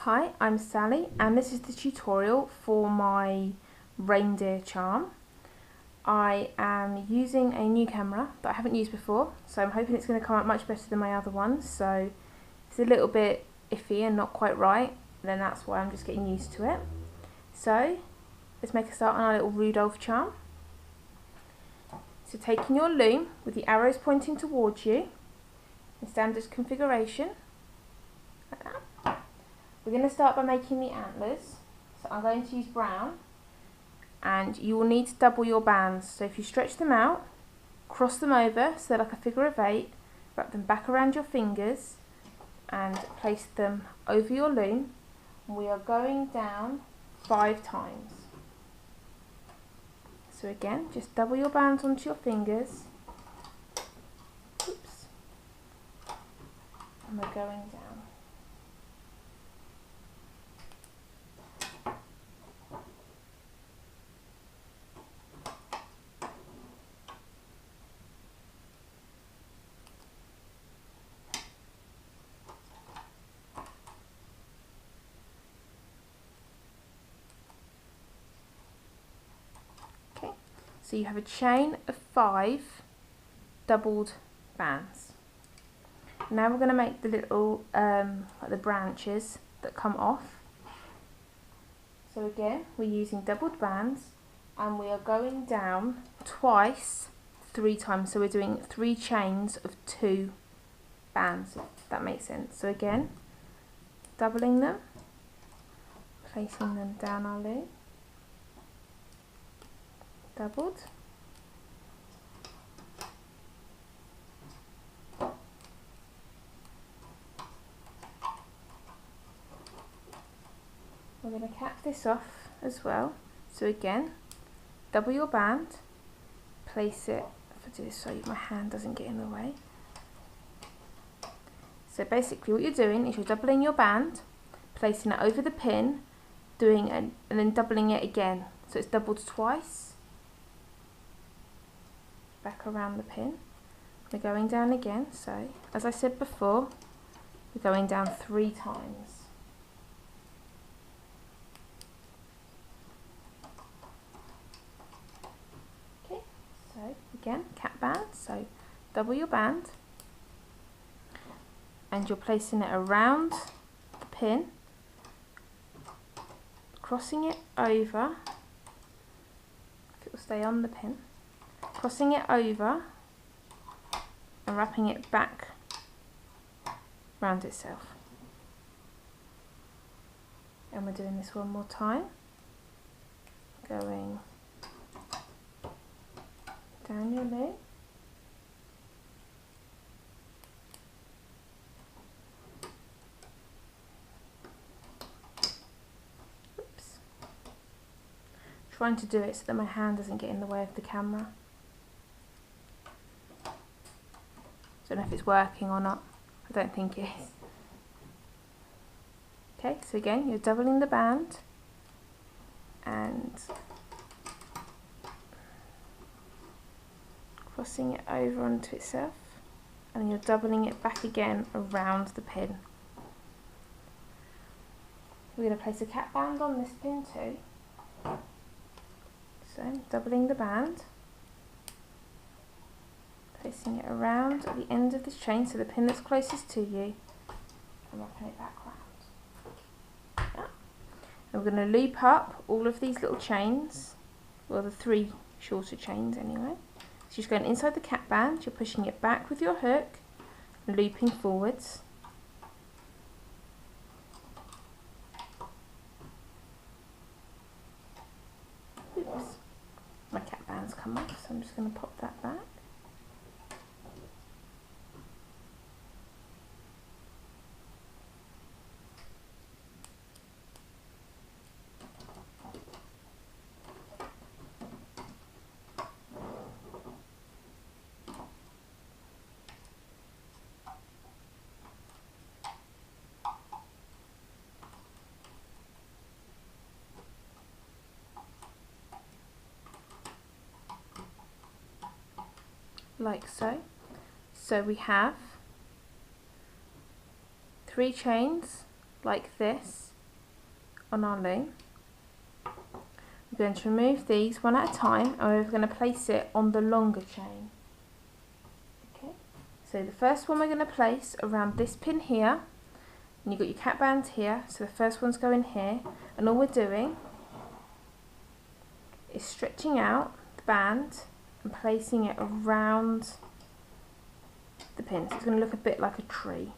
Hi, I'm Sally and this is the tutorial for my reindeer charm. I am using a new camera that I haven't used before, so I'm hoping it's going to come out much better than my other ones. So it's a little bit iffy and not quite right, then that's why I'm just getting used to it. So let's make a start on our little Rudolph charm. So taking your loom with the arrows pointing towards you in standard configuration, like that. We're going to start by making the antlers. So I'm going to use brown, and you will need to double your bands. So if you stretch them out, cross them over so they're like a figure of 8, wrap them back around your fingers and place them over your loom. We are going down 5 times. So again, just double your bands onto your fingers. Oops. And we're going down. So you have a chain of 5 doubled bands. Now we're going to make the little like the branches that come off. So again, we're using doubled bands and we are going down twice 3 times. So we're doing 3 chains of 2 bands, if that makes sense. So again, doubling them, placing them down our loom. Doubled, we're going to cap this off as well. So again, double your band, place it, if I do this so my hand doesn't get in the way. So basically what you're doing is you're doubling your band, placing it over the pin, and then doubling it again. So it's doubled twice. Back around the pin. We're going down again, so as I said before, we're going down 3 times. Okay, so again, cap band, so double your band and you're placing it around the pin, crossing it over, if it will stay on the pin, crossing it over and wrapping it back round itself. And we're doing this one more time, going down your loom, oops, trying to do it so that my hand doesn't get in the way of the camera. Don't know if it's working or not. I don't think it is. Okay, so again, you're doubling the band and crossing it over onto itself, and then you're doubling it back again around the pin. We're going to place a cap band on this pin too. So doubling the band, placing it around at the end of this chain, so the pin that's closest to you, and wrapping it back round. Yeah. And we're going to loop up all of these little chains, well, the 3 shorter chains anyway. So you're just going inside the cap band, you're pushing it back with your hook, looping forwards. Oops, my cap band's come off, so I'm just going to pop that back. Like so. So we have 3 chains like this, on our loom. We're going to remove these one at a time, and we're going to place it on the longer chain. Okay, so the first one we're going to place around this pin here, and you've got your cap band here, so the first one's going here, and all we're doing is stretching out the band and placing it around the pin. So it's going to look a bit like a tree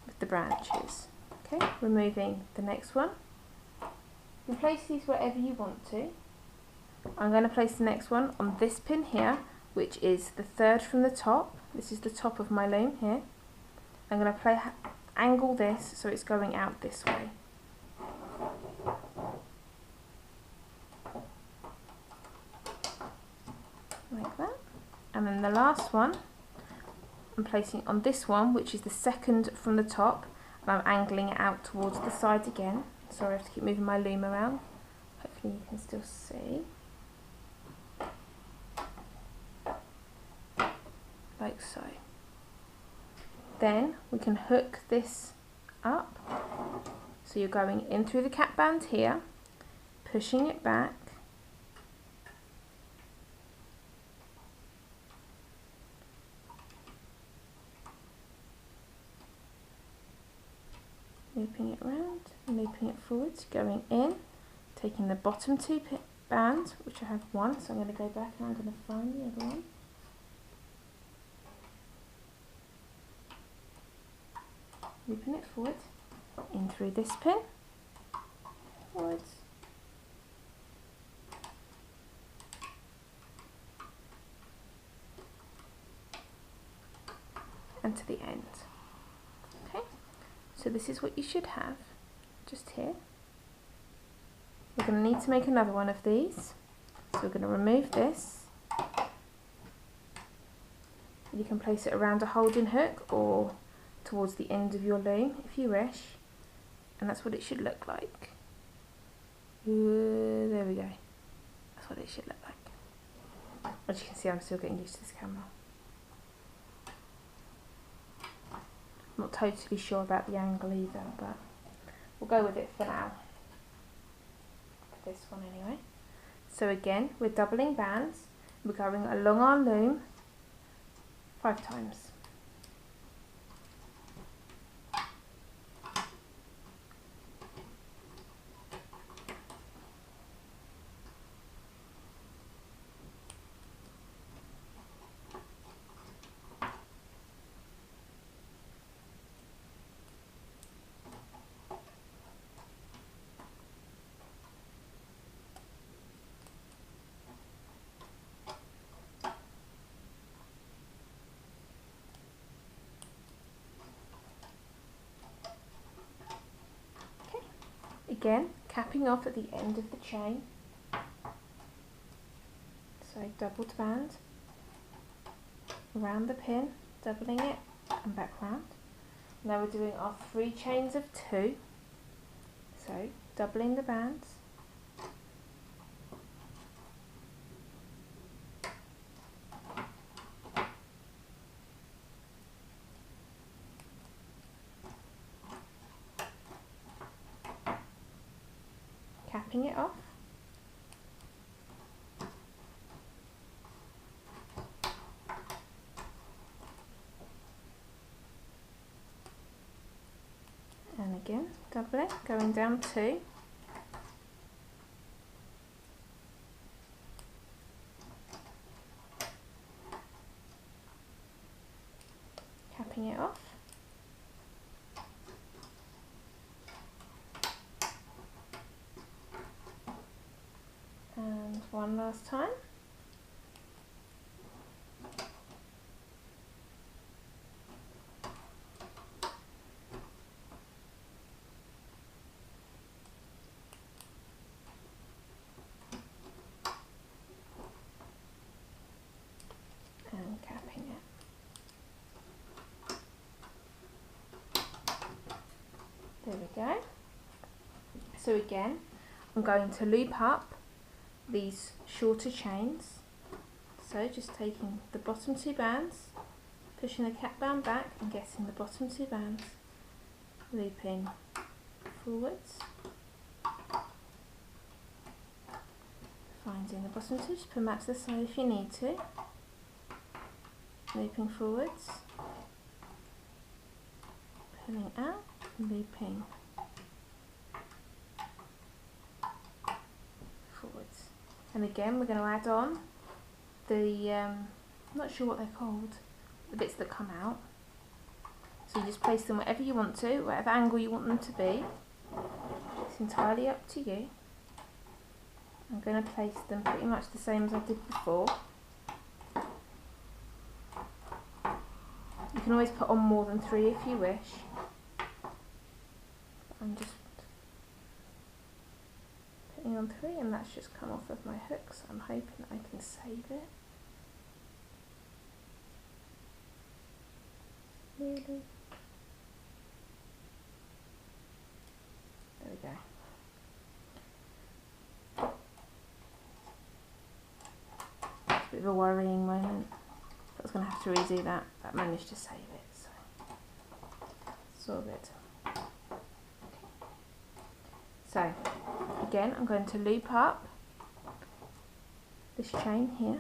with the branches. Okay, removing the next one. You can place these wherever you want to. I'm going to place the next one on this pin here, which is the third from the top. This is the top of my loom here. I'm going to angle this so it's going out this way. Like that. And then the last one I'm placing on this one, which is the second from the top, and I'm angling it out towards the side again. Sorry, I have to keep moving my loom around. Hopefully you can still see. Like so. Then we can hook this up. So you're going in through the cap band here, pushing it back, looping it around, looping it forwards, going in, taking the bottom two bands, which I have one, so I'm going to go back and I'm going to find the other one. Looping it forward, in through this pin, forwards, and to the end. Okay, so this is what you should have, just here. We're going to need to make another one of these, so we're going to remove this. You can place it around a holding hook or towards the end of your loom if you wish, and that's what it should look like. There we go, that's what it should look like. As you can see, I'm still getting used to this camera. I'm not totally sure about the angle either, but we'll go with it for now, for this one anyway. So again, we're doubling bands, we're going along our loom 5 times. Again, capping off at the end of the chain, so doubled band around the pin, doubling it and back round. Now we're doing our 3 chains of 2, so doubling the bands, capping it off, and again double it, going down 2, capping it off, and one last time, and capping it. There we go. So again, I'm going to loop up these shorter chains, so just taking the bottom 2 bands, pushing the cap band back and getting the bottom 2 bands, looping forwards finding the bottom two, just put them out to the side if you need to, looping forwards, pulling out, looping forwards. And again we're going to add on the, I'm not sure what they're called, the bits that come out. So you just place them wherever you want to, whatever angle you want them to be. It's entirely up to you. I'm going to place them pretty much the same as I did before. You can always put on more than 3 if you wish. But I'm just putting on 3 and that's just come off of my hook, so I'm hoping that I can save it. Really? There we go. It's a bit of a worrying moment. I was going to have to redo that, but I managed to save it, so it's all good. So, again, I'm going to loop up this chain here.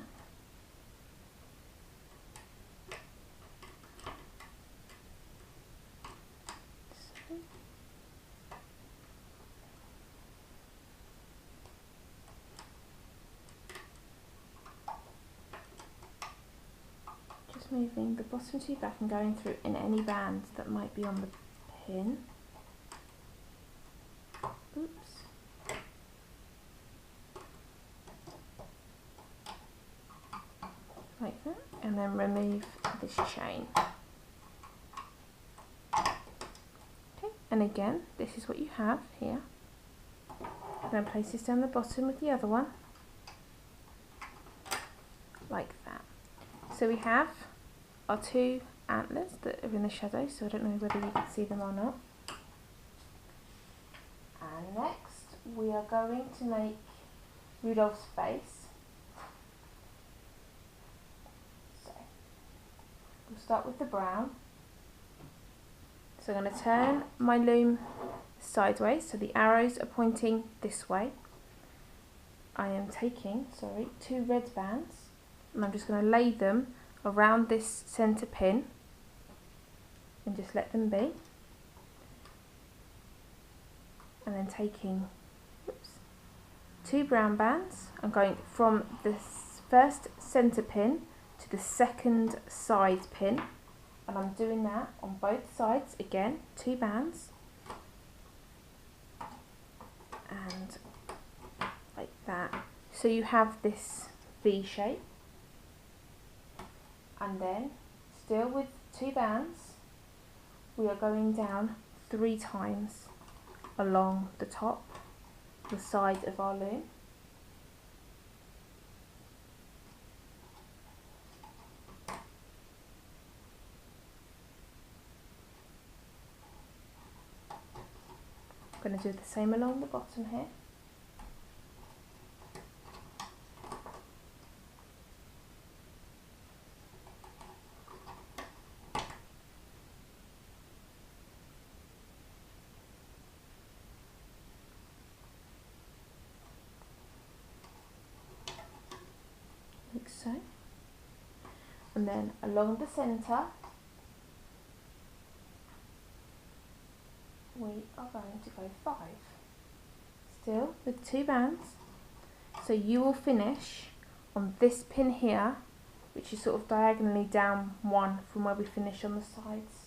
Moving the bottom two back and going through in any bands that might be on the pin. Oops. Like that, and then remove this chain. Okay, and again, this is what you have here. I'm going to place this down the bottom with the other one, like that. So we have our 2 antlers that are in the shadow, so I don't know whether you can see them or not. And next we are going to make Rudolph's face. So we'll start with the brown. So I'm going to turn my loom sideways, so the arrows are pointing this way. I am taking, 2 red bands, and I'm just going to lay them around this centre pin and just let them be, and then taking 2 brown bands, I'm going from the first centre pin to the second side pin, and I'm doing that on both sides again, 2 bands, and like that, so you have this V shape. And then, still with 2 bands, we are going down 3 times along the top, the side of our loom. I'm going to do the same along the bottom here. Like so, and then along the centre we are going to go 5, still with 2 bands, so you will finish on this pin here, which is sort of diagonally down 1 from where we finish on the sides.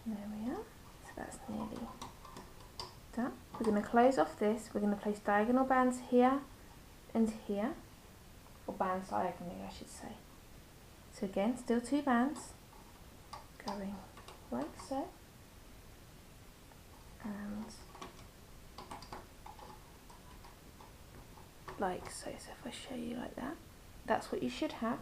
There we are, so that's nearly done. We're going to close off this, we're going to place diagonal bands here and here, or bands diagonally I should say. So again, still 2 bands, going like so, and like so. So if I show you like that, that's what you should have.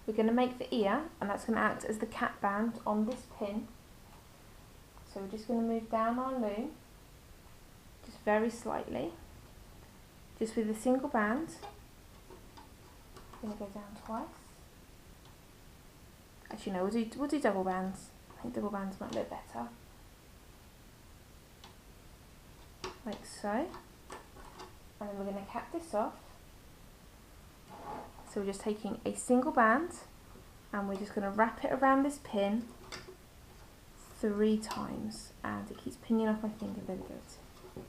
we're going to make the ear, and that's going to act as the cap band on this pin. So we're just going to move down our loom, just very slightly, just with a single band. We're going to go down twice. Actually no, we'll do double bands. I think double bands might look better. Like so. And then we're going to cap this off. So we're just taking a single band and we're just going to wrap it around this pin 3 times, and it keeps pinging off my finger. There we go.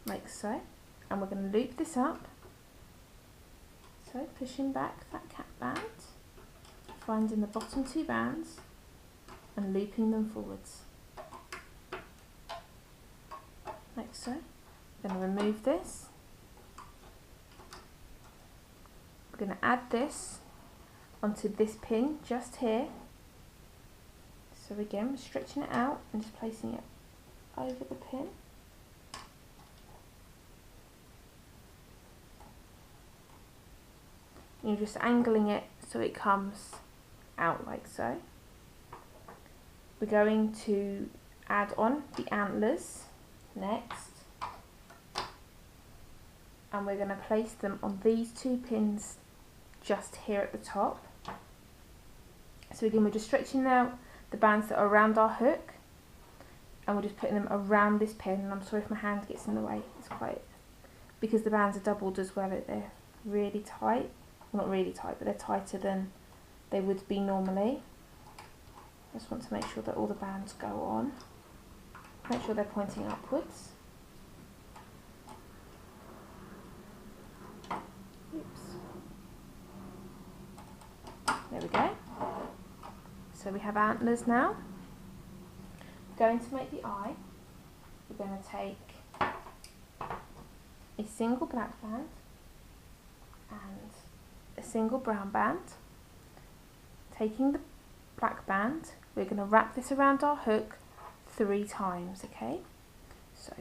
Like so. And we're going to loop this up. So pushing back that cap band, finding the bottom 2 bands and looping them forwards. Like so. Then remove this. We're going to add this onto this pin just here. So again, we're stretching it out and just placing it over the pin. And you're just angling it so it comes out like so. We're going to add on the antlers next. And we're going to place them on these 2 pins just here at the top. So again, we're just stretching out the bands that are around our hook, and we're just putting them around this pin. And I'm sorry if my hand gets in the way, it's quite, because the bands are doubled as well, they're really tight. Well, not really tight, but they're tighter than they would be normally. I just want to make sure that all the bands go on. Make sure they're pointing upwards. There we go. So we have antlers now. We're going to make the eye. We're going to take a single black band and a single brown band. Taking the black band, we're going to wrap this around our hook 3 times, okay? So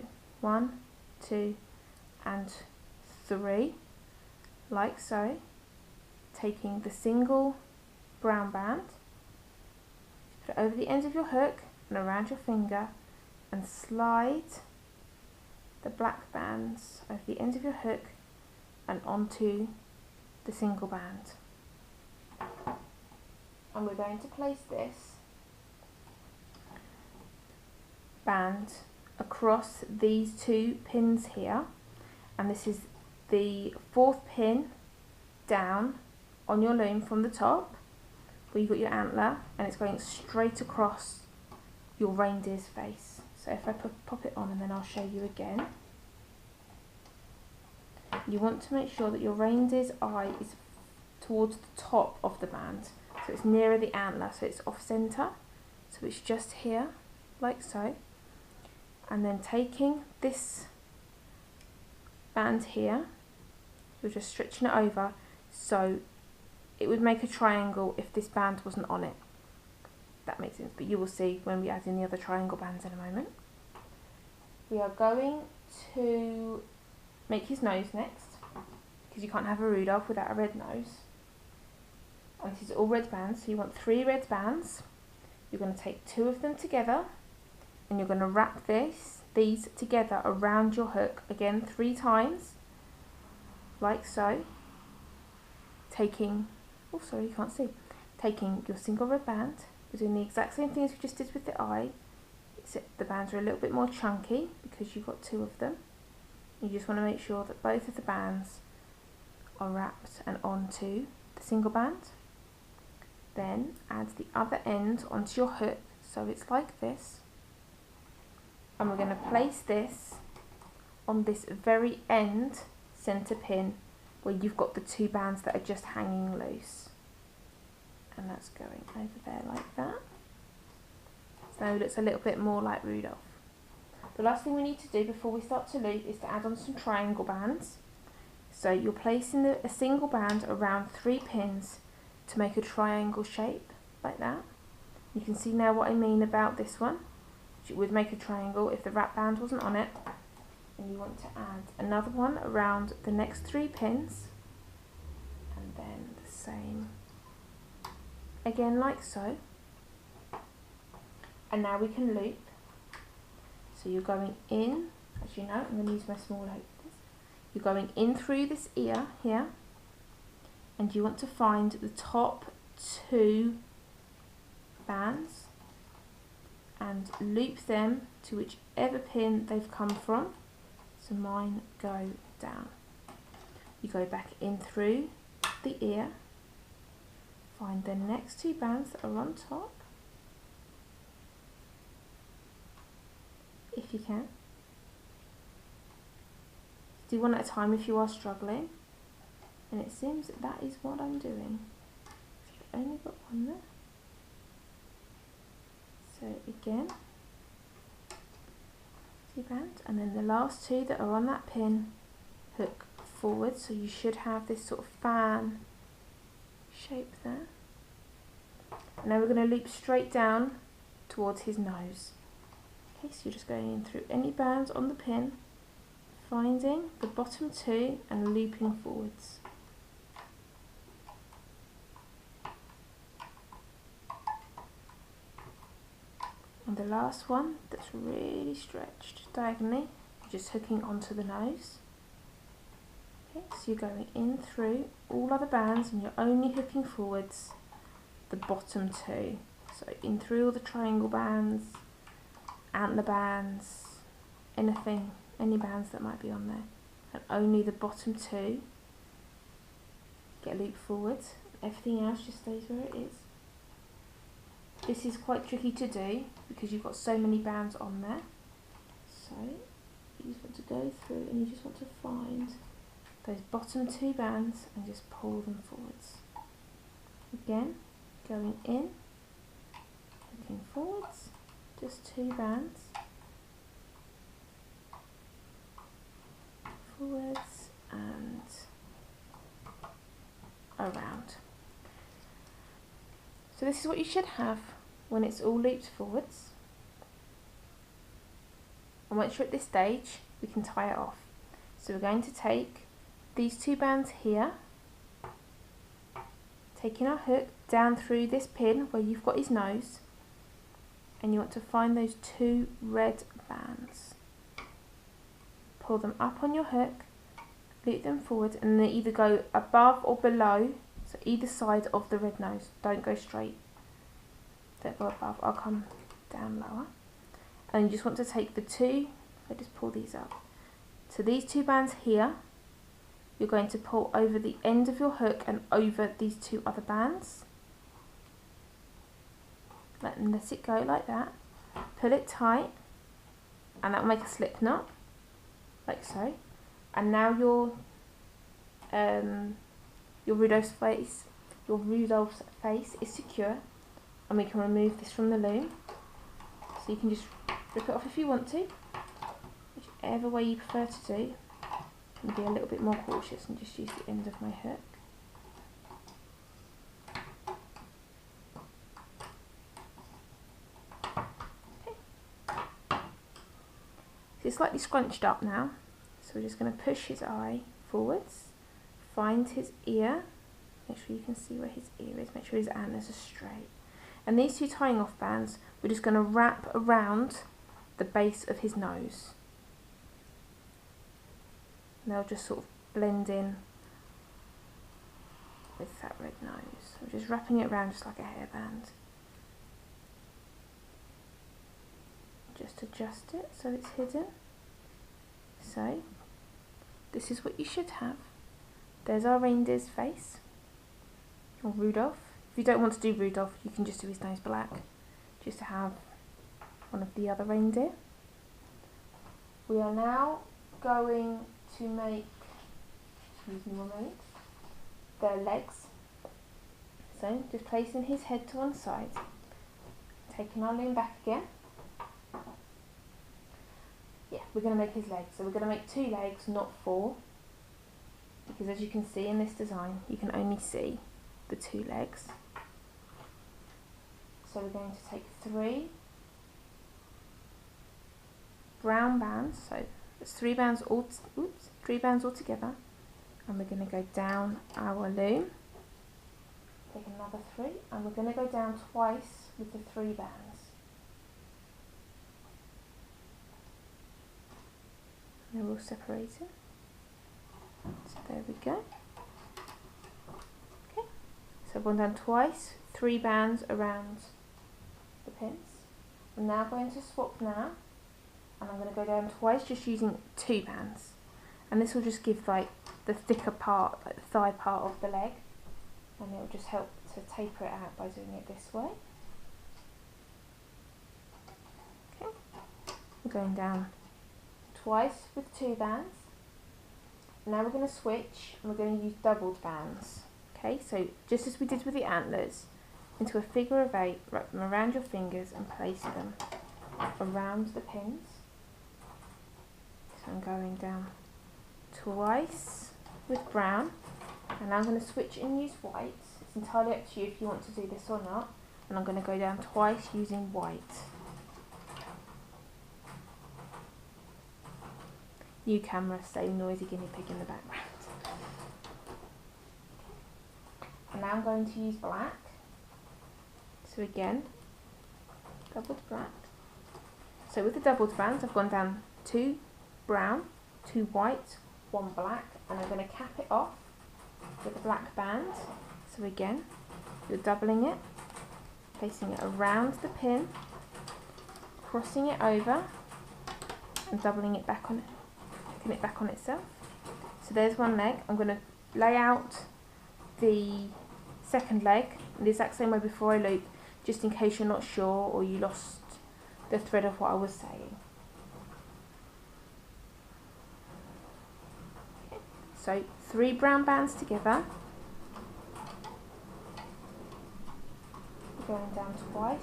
1, 2 and 3, like so. Taking the single brown band, put it over the end of your hook and around your finger, and slide the black bands over the end of your hook and onto the single band. And we're going to place this band across these 2 pins here, and this is the 4th pin down on your loom from the top, where you've got your antler, and it's going straight across your reindeer's face. So if I pop it on, and then I'll show you again. You want to make sure that your reindeer's eye is towards the top of the band, so it's nearer the antler, so it's off center, so it's just here, like so. And then taking this band here, we're just stretching it over, so it would make a triangle if this band wasn't on it. That makes sense, but you will see when we add in the other triangle bands in a moment. We are going to make his nose next, because you can't have a Rudolph without a red nose. And this is all red bands, so you want 3 red bands. You're going to take 2 of them together, and you're going to wrap these together around your hook, again 3 times, like so. Taking, oh sorry, you can't see, taking your single red band, we're doing the exact same thing as we just did with the eye, except the bands are a little bit more chunky because you've got 2 of them. You just want to make sure that both of the bands are wrapped and onto the single band. Then add the other end onto your hook, so it's like this. And we're going to place this on this very end centre pin, where you've got the 2 bands that are just hanging loose. And that's going over there like that. So now it looks a little bit more like Rudolph. The last thing we need to do before we start to loop is to add on some triangle bands. So you're placing a single band around 3 pins to make a triangle shape, like that. You can see now what I mean about this one. It would make a triangle if the wrap band wasn't on it. And you want to add another one around the next 3 pins, and then the same again like so. And now we can loop. So you're going in, as you know, I'm going to use my small hook for this. You're going in through this ear here, and you want to find the top 2 bands and loop them to whichever pin they've come from. So mine go down. You go back in through the ear, find the next 2 bands that are on top, if you can. Do one at a time if you are struggling, and it seems that is what I'm doing. I've only got one there. So again, 2 bands, and then the last 2 that are on that pin hook forward, so you should have this sort of fan shape there. And now we're going to loop straight down towards his nose. Okay, so you're just going in through any bands on the pin, finding the bottom 2 and looping forwards. And the last one that's really stretched diagonally, you're just hooking onto the nose. Okay, so you're going in through all other bands and you're only hooking forwards the bottom 2. So in through all the triangle bands, antler bands, anything, any bands that might be on there, and only the bottom 2 get looped forwards. Everything else just stays where it is. This is quite tricky to do because you've got so many bands on there. So you just want to go through and you just want to find those bottom 2 bands and just pull them forwards. Again, going in, looking forwards, just 2 bands, forwards and around. So this is what you should have when it's all looped forwards. And once you're at this stage, we can tie it off. So we're going to take these 2 bands here, taking our hook down through this pin where you've got his nose, and you want to find those 2 red bands. Pull them up on your hook, loop them forward, and they either go above or below, so either side of the red nose. Don't go straight. Don't go above. I'll come down lower. And you just want to take the 2, I just pull these up. So these 2 bands here, you're going to pull over the end of your hook and over these 2 other bands. Let it go like that. Pull it tight, and that will make a slip knot, like so. And now your Rudolph's face is secure, and we can remove this from the loom. So you can just rip it off if you want to, whichever way you prefer to do. And be a little bit more cautious and just use the end of my hook. Okay. So it's slightly scrunched up now, so we're just going to push his eye forwards, find his ear, make sure you can see where his ear is, make sure his antlers are straight. And these 2 tying off bands, we're just going to wrap around the base of his nose. And they'll just sort of blend in with that red nose. So we're just wrapping it around just like a hairband. Just adjust it so it's hidden. So this is what you should have. There's our reindeer's face, or Rudolph. If you don't want to do Rudolph, you can just do his nose black, just to have one of the other reindeer. We are now going to make, excuse me one moment, their legs. So just placing his head to one side, taking our loom back again. Yeah, we're going to make his legs. So we're going to make 2 legs, not 4, because as you can see in this design, you can only see the 2 legs. So we're going to take 3 brown bands, so it's 3 bands all, 3 bands all together, and we're going to go down our loom, Take another 3 and we're going to go down twice with the 3 bands. And they're all separated. So there we go. Okay, so I've gone down twice, 3 bands around the pins. I'm now going to swap now, and I'm going to go down twice just using 2 bands. And this will just give like the thicker part, like the thigh part of the leg, and it will just help to taper it out by doing it this way. Okay, we're going down twice with 2 bands. Now we're going to switch and we're going to use doubled bands. Okay, so just as we did with the antlers, into a figure of 8, wrap them around your fingers and place them around the pins. So I'm going down twice with brown, and now I'm going to switch and use white. It's entirely up to you if you want to do this or not, and I'm going to go down twice using white. New camera, say noisy guinea pig in the background. And now I'm going to use black. So again, doubled black. So with the doubled bands, I've gone down 2 brown, 2 white, 1 black, and I'm going to cap it off with a black band. So again, you're doubling it, placing it around the pin, crossing it over, and doubling it back on it, picking it back on itself. So there's one leg. I'm going to lay out the second leg in the exact same way before I loop, just in case you're not sure or you lost the thread of what I was saying. Okay. So 3 brown bands together, we're going down twice,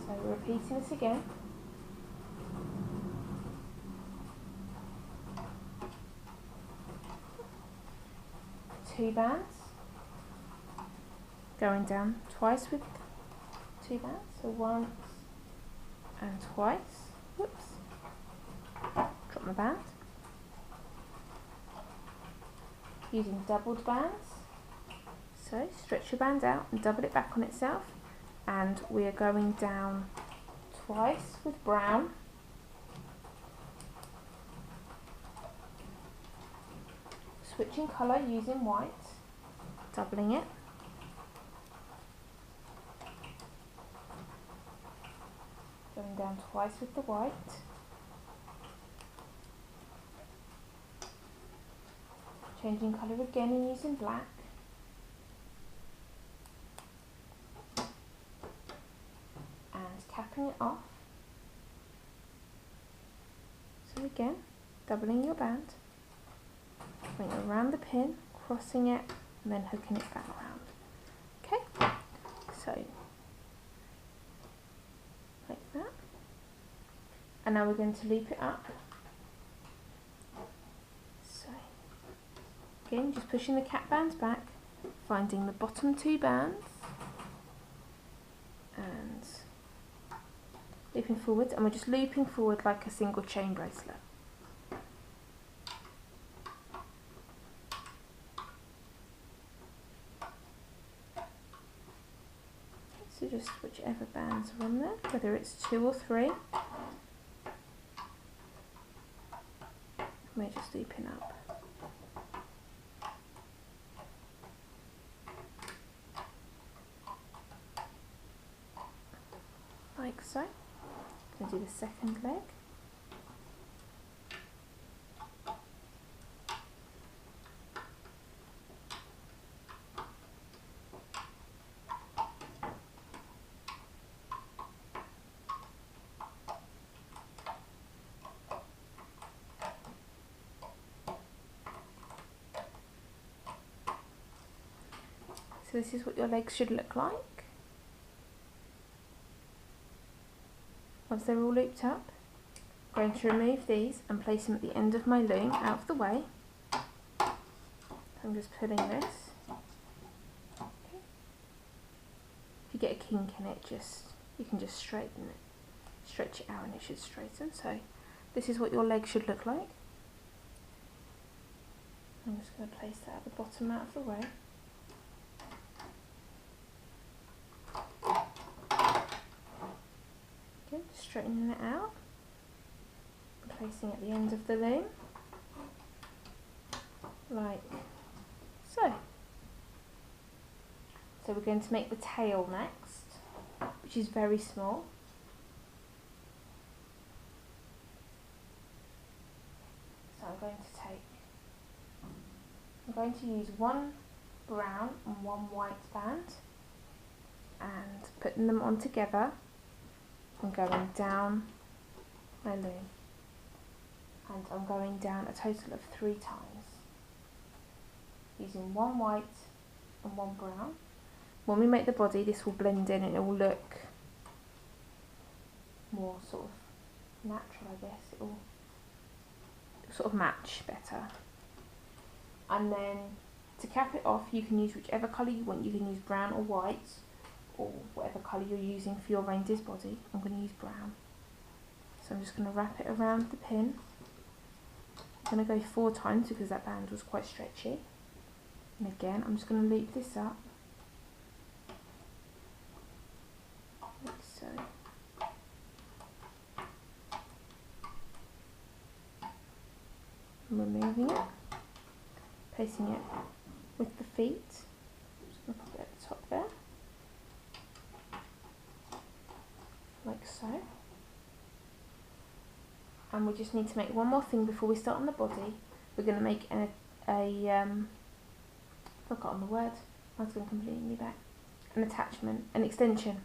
so we're repeating this again. Two bands, going down twice with 2 bands, so once and twice. Whoops, drop my band. Using doubled bands, so stretch your band out and double it back on itself, and we are going down twice with brown, switching colour using white, doubling it, going down twice with the white, changing colour again and using black, and capping it off. So again, doubling your band, going around the pin, crossing it, and then hooking it back around. Okay, so like that. And now we're going to loop it up. So again, just pushing the cap bands back, finding the bottom 2 bands, and looping forward, and we're just looping forward like a single chain bracelet. So just whichever bands are on there, whether it's 2 or 3. We're just looping up. Like so. I'm going to do the second leg. So this is what your legs should look like. Once they're all looped up, I'm going to remove these and place them at the end of my loom out of the way. I'm just pulling this. Okay. If you get a kink in it, you can just straighten it, stretch it out, and it should straighten. So this is what your leg should look like. I'm just going to place that at the bottom out of the way. straightening it out, placing at the end of the loom, like so. So we're going to make the tail next, which is very small. So I'm going to use one brown and one white band and putting them on together and going down my loom. And I'm going down a total of 3 times, using one white and one brown. When we make the body, this will blend in and it will look more sort of natural, I guess. It will sort of match better. And then to cap it off, you can use whichever colour you want. You can use brown or white, or whatever colour you're using for your reindeer's body. I'm going to use brown. So I'm just going to wrap it around the pin. I'm going to go 4 times because that band was quite stretchy. And again, I'm just going to loop this up, like so. I'm removing it, placing it with the feet. I'm just going to put it at the top there, like so. And we just need to make one more thing before we start on the body. We're going to make forgotten the word, I was going to completely me back. An attachment, an extension.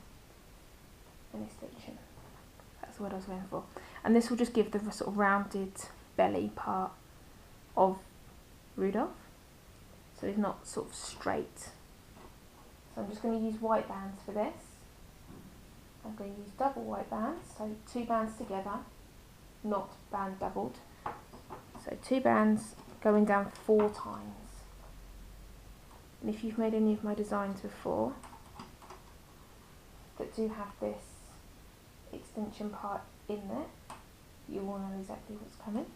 That's the word I was going for. And this will just give the sort of rounded belly part of Rudolph, so it's not sort of straight. So I'm just going to use white bands for this. I'm going to use double white bands, so 2 bands together, not band doubled. So 2 bands going down 4 times. And if you've made any of my designs before that do have this extension part in it, you will know exactly what's coming.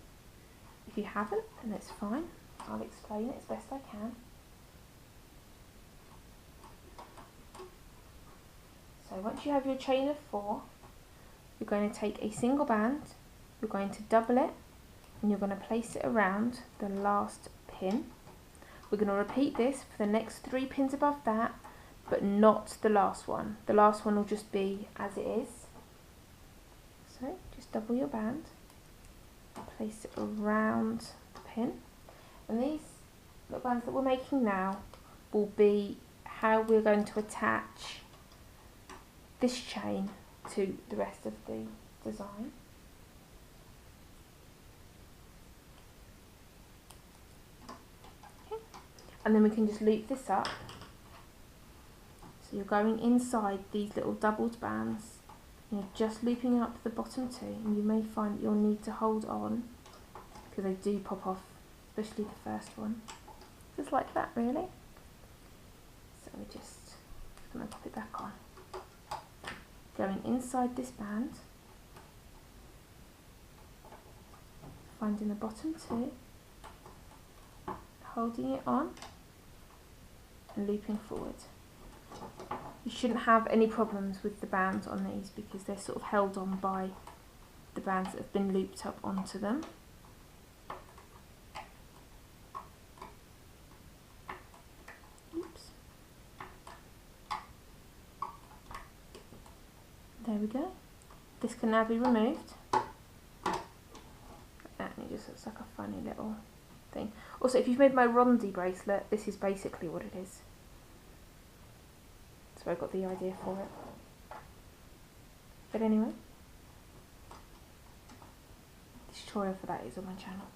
If you haven't, then it's fine. I'll explain it as best I can. So once you have your chain of 4, you're going to take a single band, you're going to double it, and you're going to place it around the last pin. We're going to repeat this for the next 3 pins above that, but not the last one. The last one will just be as it is. So just double your band, place it around the pin, and these little bands that we're making now will be how we're going to attach this chain to the rest of the design. And then we can just loop this up. So you're going inside these little doubled bands, you're just looping up the bottom 2, and you may find that you'll need to hold on because they do pop off, especially the first one. Just like that, really. So we're just going to pop it back on. Going inside this band, finding the bottom 2, holding it on, and looping forward. You shouldn't have any problems with the bands on these because they're sort of held on by the bands that have been looped up onto them. Oops. There we go. This can now be removed. And it just looks like a funny little thing. Also, if you've made my Rondi bracelet, this is basically what it is. So I got the idea for it. But anyway, the tutorial for that is on my channel.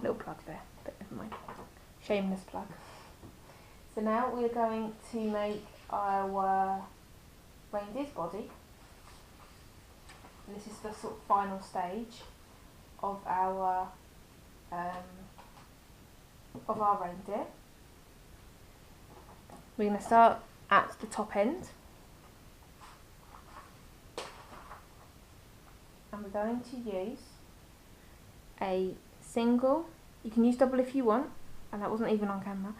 Little plug there, but never mind. Shameless plug. So now we're going to make our reindeer's body. And this is the sort of final stage of our reindeer. We're going to start at the top end, and we're going to use a single. You can use double if you want, and that wasn't even on camera.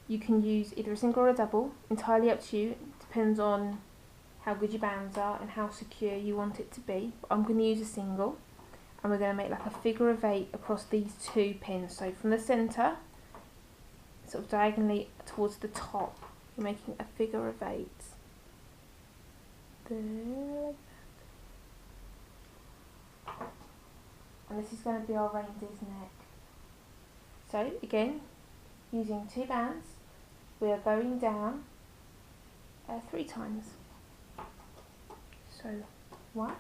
You can use either a single or a double, entirely up to you. It depends on how good your bands are and how secure you want it to be. But I'm going to use a single, and we're going to make like a figure of 8 across these 2 pins. So from the centre, sort of diagonally towards the top, you're making a figure of 8. There, like that. And this is going to be our reindeer's neck. So again, using 2 bands, we are going down 3 times. So 1,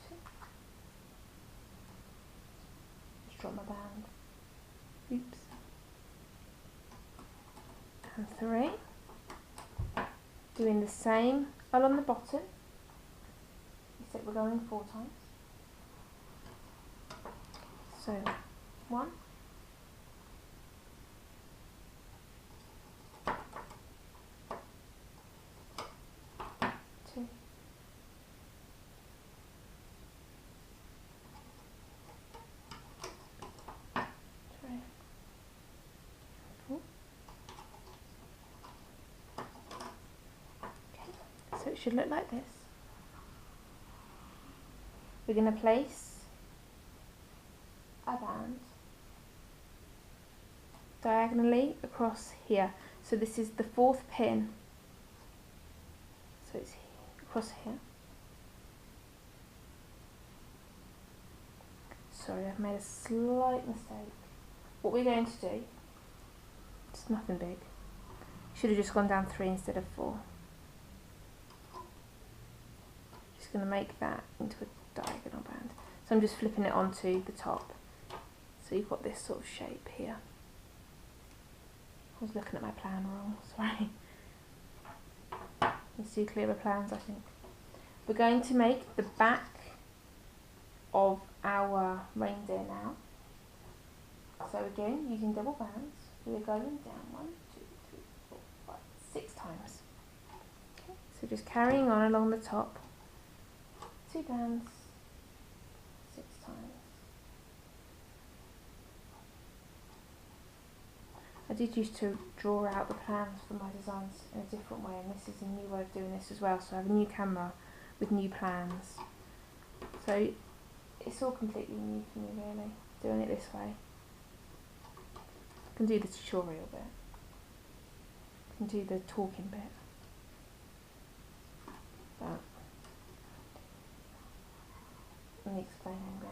2, just drop my band, oops, and 3, doing the same along the bottom, except we're going 4 times. So 1, 2, 3, 4. Okay, so it should look like this. We're going to place a band diagonally across here. So this is the 4th pin. So it's across here. Sorry, I've made a slight mistake. What we're going to do, it's nothing big. Should have just gone down 3 instead of 4. Just going to make that into a diagonal band. So I'm just flipping it onto the top. So you've got this sort of shape here. I was looking at my plan wrong, sorry. You see clearer plans, I think. We're going to make the back of our reindeer now. So again, using double bands, we're going down 1, 2, 3, 4, 5, 6 times. Okay, so just carrying on along the top, 2 bands, 6 times. I did used to draw out the plans for my designs in a different way, and this is a new way of doing this as well. So I have a new camera with new plans. So it's all completely new for me really, doing it this way. I can do the tutorial bit. I can do the talking bit. But and the explaining bit,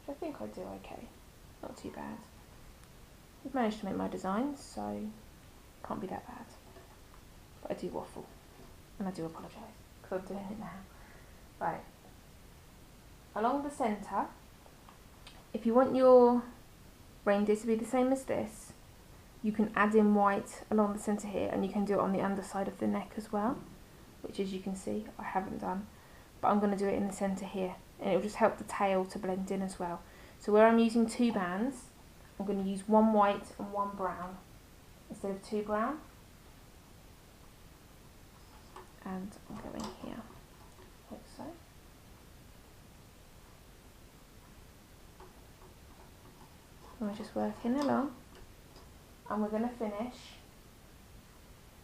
which I think I do okay. Not too bad. I've managed to make my designs, so can't be that bad. But I do waffle, and I do apologise because I'm doing it now. Right, along the centre, if you want your reindeer to be the same as this, you can add in white along the centre here, and you can do it on the underside of the neck as well, which as you can see I haven't done, but I'm going to do it in the centre here, and it will just help the tail to blend in as well. So where I'm using 2 bands, I'm going to use 1 white and 1 brown instead of 2 brown, and I'm going here like so. And we're just working along, and we're going to finish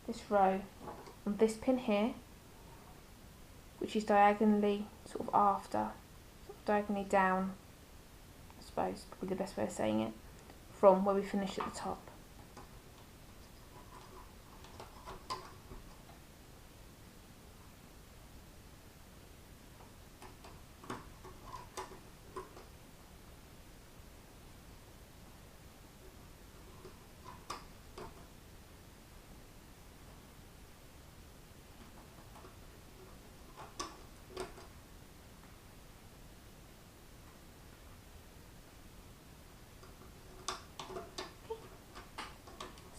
this row on this pin here, which is diagonally sort of after, sort of diagonally down, I suppose, probably the best way of saying it, from where we finish at the top.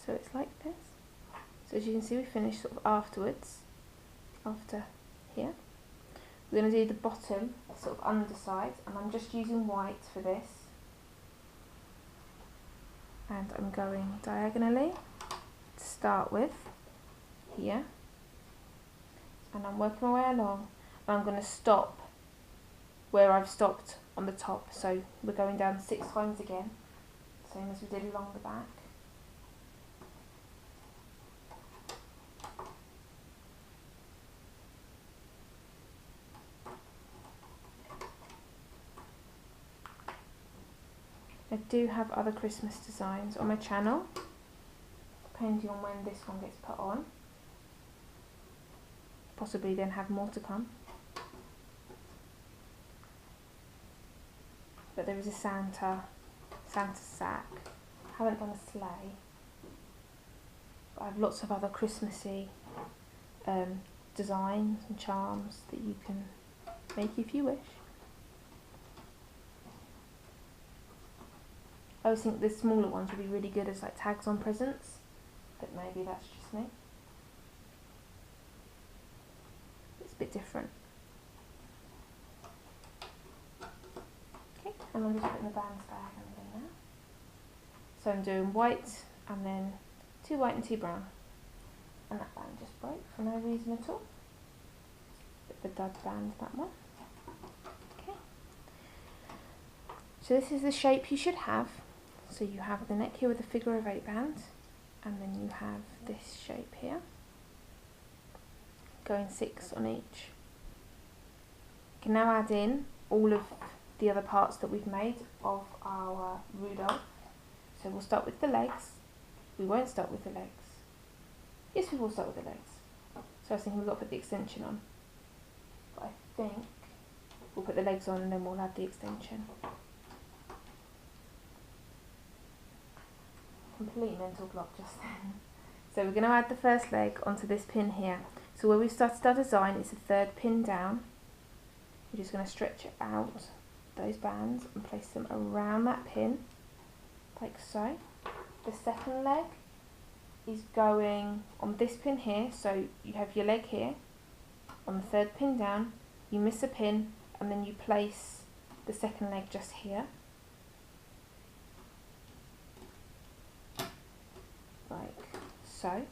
So it's like this. So as you can see, we finished sort of afterwards, after here. We're going to do the bottom, sort of underside, and I'm just using white for this. And I'm going diagonally to start with, here. And I'm working my way along, and I'm going to stop where I've stopped on the top, so we're going down 6 times again, same as we did along the back. I do have other Christmas designs on my channel, depending on when this one gets put on. Possibly then have more to come. But there is a Santa sack. I haven't done a sleigh. But I have lots of other Christmassy designs and charms that you can make if you wish. I always think the smaller ones would be really good as like tags on presents, but maybe that's just me. It's a bit different. Okay, and I'm just putting the bands back and everything now. So I'm doing white and then 2 white and 2 brown. And that band just broke for no reason at all. Bit of a dud band, that one. Okay. So this is the shape you should have. So you have the neck here with a figure of 8 band, and then you have this shape here, going 6 on each. You can now add in all of the other parts that we've made of our Rudolph. So we'll start with the legs. We won't start with the legs. Yes, we will start with the legs. So I was thinking we've got to put the extension on. But I think we'll put the legs on and then we'll add the extension. Complete mental block just then. So we're going to add the first leg onto this pin here. So where we started our design, it's the 3rd pin down. We're just going to stretch it out, those bands, and place them around that pin, like so. The second leg is going on this pin here, so you have your leg here, on the 3rd pin down, you miss a pin, and then you place the second leg just here. Like so.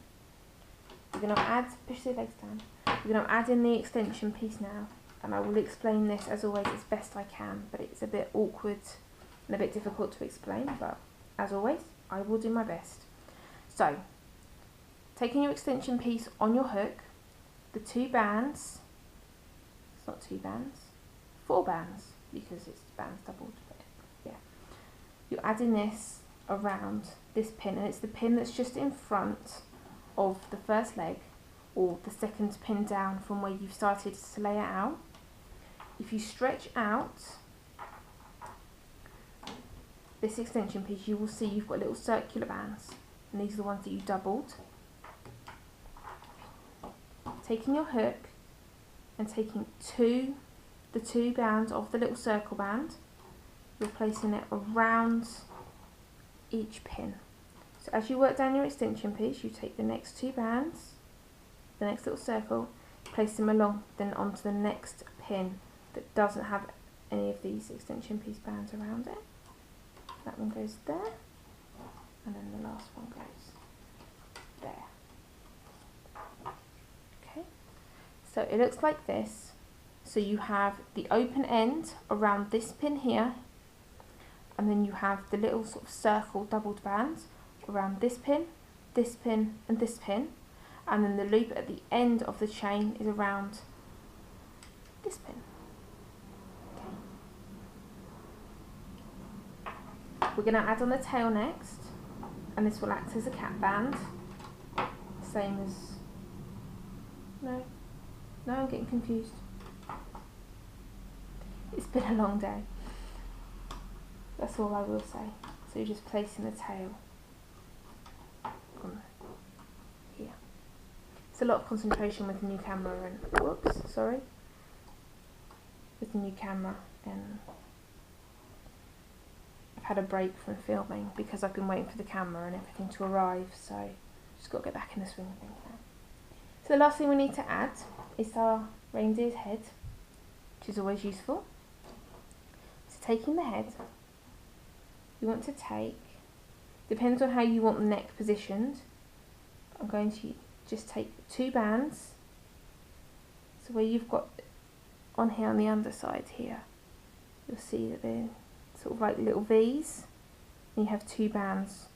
We're going to push the legs down, we're going to add in the extension piece now, and I will explain this as always as best I can, but it's a bit awkward and a bit difficult to explain, but as always I will do my best. So, taking your extension piece on your hook, the 2 bands, it's not 2 bands, 4 bands, because it's bands doubled, but yeah. You're adding this around this pin, and it's the pin that's just in front of the first leg, or the 2nd pin down from where you've started to lay it out. If you stretch out this extension piece, you will see you've got little circular bands, and these are the ones that you doubled. Taking your hook and taking the two bands of the little circle band, you're placing it around each pin. So as you work down your extension piece, you take the next 2 bands, the next little circle, place them along, then onto the next pin that doesn't have any of these extension piece bands around it. That one goes there, and then the last one goes there. Okay, so it looks like this. So you have the open end around this pin here, and then you have the little sort of circle doubled bands around this pin, and this pin, and then the loop at the end of the chain is around this pin. Okay. We're going to add on the tail next, and this will act as a cap band, same as, no, I'm getting confused. It's been a long day. That's all I will say. So you're just placing the tail on here. It's a lot of concentration with the new camera and with the new camera, and I've had a break from filming because I've been waiting for the camera and everything to arrive, so just got to get back in the swing of things now. So the last thing we need to add is our reindeer's head, which is always useful. So taking the head, you want to take, depends on how you want the neck positioned, I'm going to just take 2 bands, so where you've got on here on the underside here, you'll see that they're sort of like little V's, and you have 2 bands.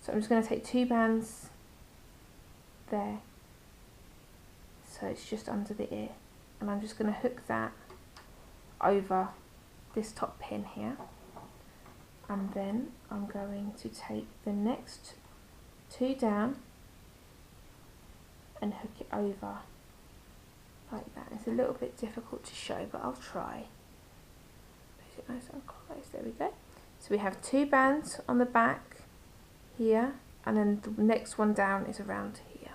So I'm just going to take 2 bands there, so it's just under the ear, and I'm just going to hook that over this top pin here, and then I'm going to take the next 2 down and hook it over like that. It's a little bit difficult to show, but I'll try. Place it nice and close. There we go. So we have 2 bands on the back here, and then the next one down is around here.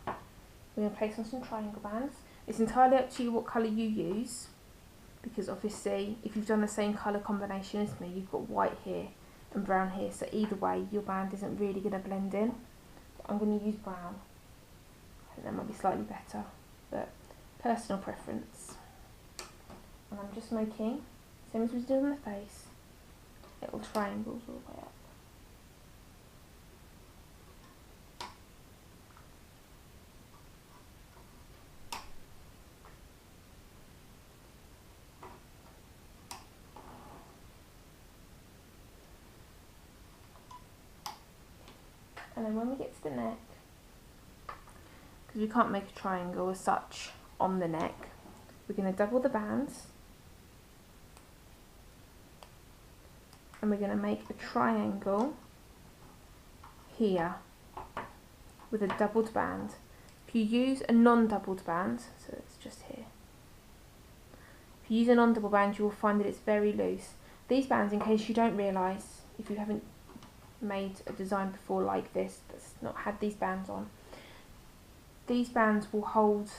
We're going to place on some triangle bands. It's entirely up to you what colour you use, because obviously if you've done the same colour combination as me, you've got white here and brown here, so either way your band isn't really going to blend in. I'm going to use brown. I think that might be slightly better, but personal preference. And I'm just making, same as we did on the face, little triangles all the way up. And then when we get to the neck, because we can't make a triangle as such on the neck, we're going to double the bands, and we're going to make a triangle here with a doubled band. If you use a non-doubled band, so it's just here, if you use a non-double band, you will find that it's very loose. These bands, in case you don't realise, if you haven't made a design before like this that's not had these bands on, these bands will hold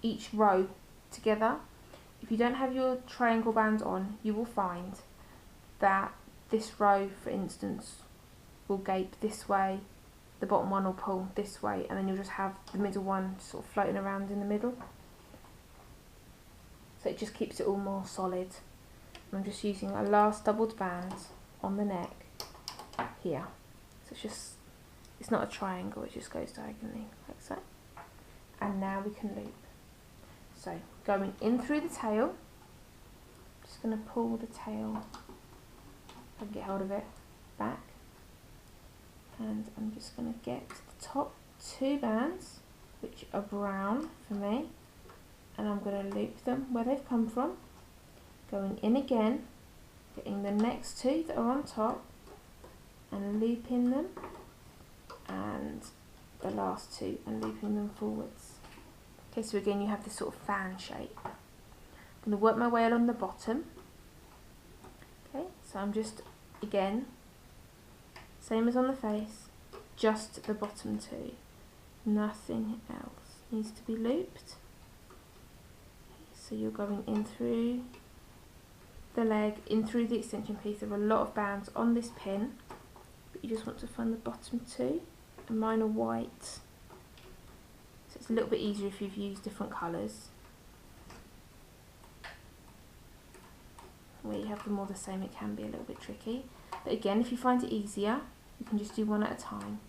each row together. If you don't have your triangle bands on, you will find that this row, for instance, will gape this way, the bottom one will pull this way, and then you'll just have the middle one sort of floating around in the middle. So it just keeps it all more solid. I'm just using a last doubled band on the neck here. So it's not a triangle, it just goes diagonally like so. And now we can loop. So going in through the tail, just going to pull the tail, if I can get hold of it, back, and I'm just going to get the top 2 bands, which are brown for me, and I'm going to loop them where they've come from, going in again, getting the next 2 that are on top and looping them, and the last 2 and looping them forwards. Okay, so again you have this sort of fan shape. I'm going to work my way along the bottom. Okay, so I'm just, again, same as on the face, just the bottom 2. Nothing else needs to be looped. So you're going in through the leg, in through the extension piece. There are a lot of bands on this pin, but you just want to find the bottom 2, and mine are white. So it's a little bit easier if you've used different colours. Where you have them all the same, it can be a little bit tricky. But again, if you find it easier, you can just do one at a time.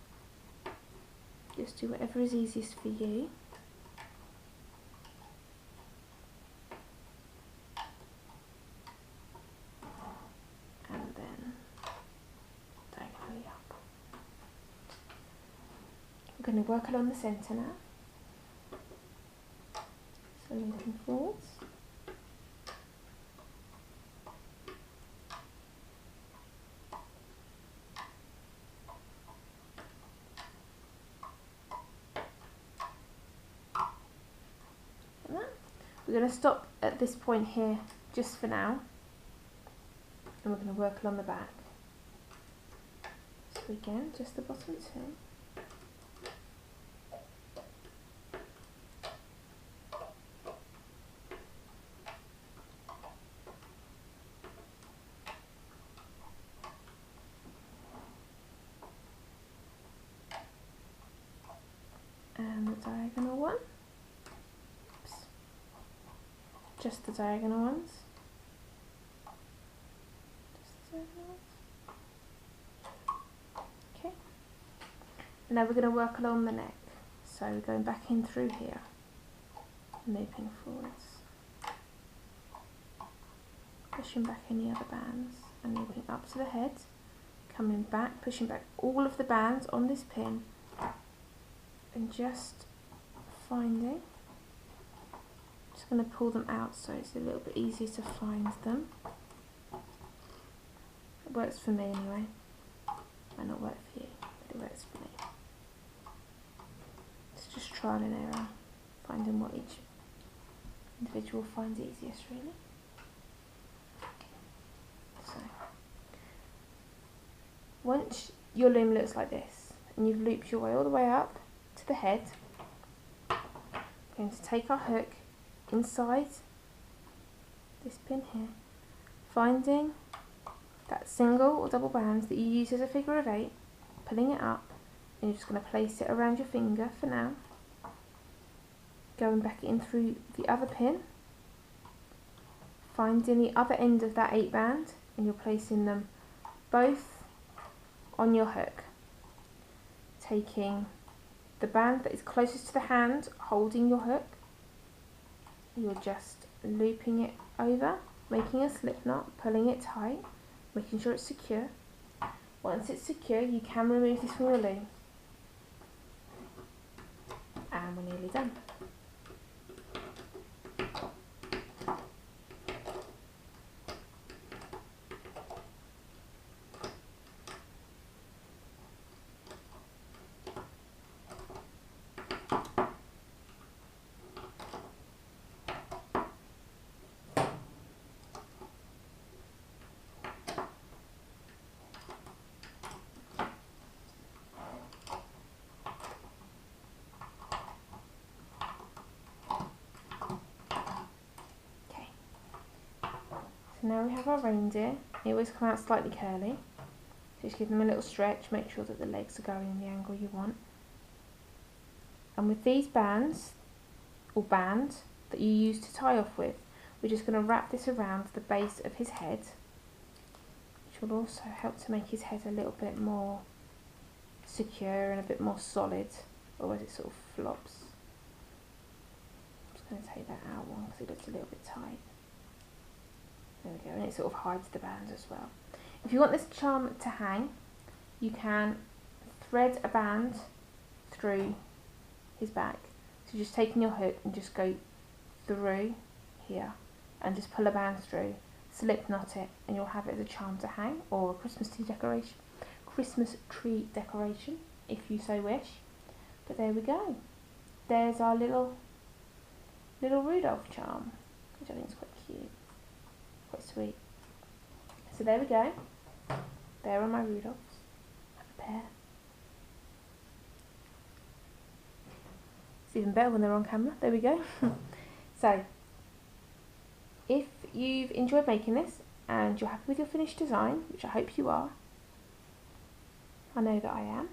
Just do whatever is easiest for you. And then diagonally up. We're going to work along the centre now. So looking forwards. We're going to stop at this point here just for now, and we're going to work along the back. So again, just the bottom 2. And the diagonal one. Just the diagonal ones. Just the diagonal ones. Okay. Now we're going to work along the neck. So we're going back in through here, looping forwards. pushing back any other bands and looping up to the head, coming back, pushing back all of the bands on this pin and just finding. Just going to pull them out so it's a little bit easier to find them. It works for me anyway. Might not work for you, but it works for me. It's just trial and error, finding what each individual finds easiest really. So, once your loom looks like this, and you've looped your way all the way up to the head, we're going to take our hook inside this pin here, finding that single or double band that you use as a figure of 8, pulling it up, and you're just going to place it around your finger for now, going back in through the other pin, finding the other end of that 8 band, and you're placing them both on your hook, taking the band that is closest to the hand, holding your hook, you're just looping it over, making a slip knot, pulling it tight, making sure it's secure. Once it's secure, you can remove this from your loom, and we're nearly done. So now we have our reindeer. They always come out slightly curly. So just give them a little stretch, make sure that the legs are going in the angle you want. And with these bands, or band, that you use to tie off with, we're just going to wrap this around the base of his head, which will also help to make his head a little bit more secure and a bit more solid, otherwise it sort of flops. I'm just going to take that out one because it looks a little bit tight. There we go, and it sort of hides the band as well. If you want this charm to hang, you can thread a band through his back. So just taking your hook and just go through here and just pull a band through, slip knot it, and you'll have it as a charm to hang, or a Christmas tree decoration if you so wish. But there we go. There's our little Rudolph charm, which I think is quite cute. Quite sweet. So there we go. There are my Rudolphs. I have a pair. It's even better when they're on camera. There we go. So, if you've enjoyed making this and you're happy with your finished design, which I hope you are, I know that I am,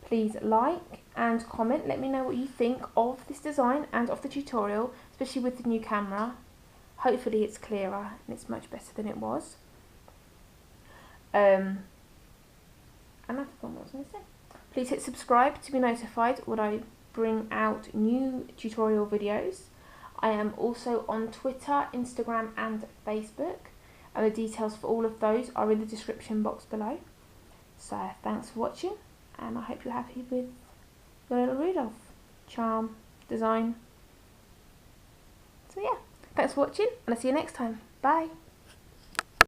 please like and comment. Let me know what you think of this design and of the tutorial, especially with the new camera. Hopefully it's clearer and it's much better than it was. And I forgot what I was going to say. Please hit subscribe to be notified when I bring out new tutorial videos. I am also on Twitter, Instagram and Facebook, and the details for all of those are in the description box below. So thanks for watching, and I hope you're happy with your little Rudolph charm design. So yeah. Thanks for watching, and I'll see you next time. Bye!